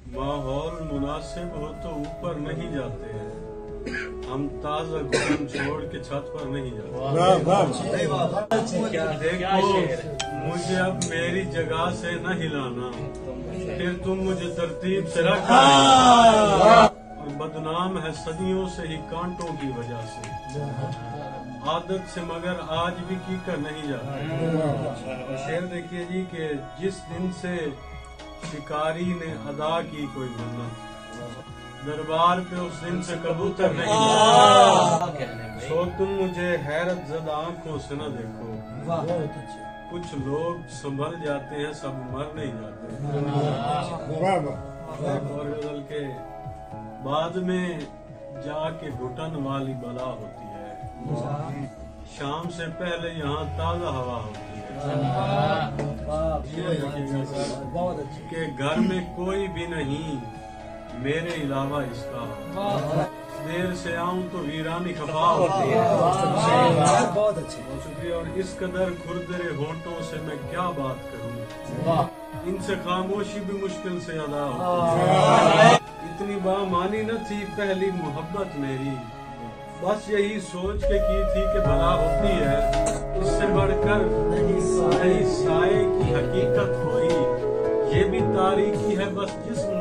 माहौल मुनासिब हो तो ऊपर नहीं जाते हैं, हम ताज़ा घुटन छोड़ के छत पर नहीं जाते। देखो मुझे अब मेरी जगह से न हिलाना, फिर तुम मुझे तरतीब से रख और बदनाम है सदियों से ही कांटों की वजह से, आदत से मगर आज भी की कर नहीं जाता। शेर देखिए जी कि जिस दिन से शिकारी ने अदा की कोई मन्नत, दरबार पे उस दिन से कबूतर नहीं जाता। सो तुम मुझे हैरत ज़दा आंखों से न देखो, कुछ लोग संभल जाते हैं सब मर नहीं जाते। और गजल के बाद में जाके घुटन वाली बला होती है, शाम से पहले यहाँ ताज़ा हवा होती है। कि घर में कोई भी नहीं मेरे अलावा इसका, देर से आऊं तो वीरानी खफा होती है। बहुत अच्छे, बहुत शुक्रिया। और इस कदर खुरदरे होंठों से मैं क्या बात करूं, इनसे खामोशी भी मुश्किल से अदा होती है। इतनी बामानी न थी पहली मोहब्बत मेरी, बस यही सोच के की थी कि भला होती है, इससे बढ़कर नहीं साए की हकीकत कोई, ये भी तारीकी है बस जिस्म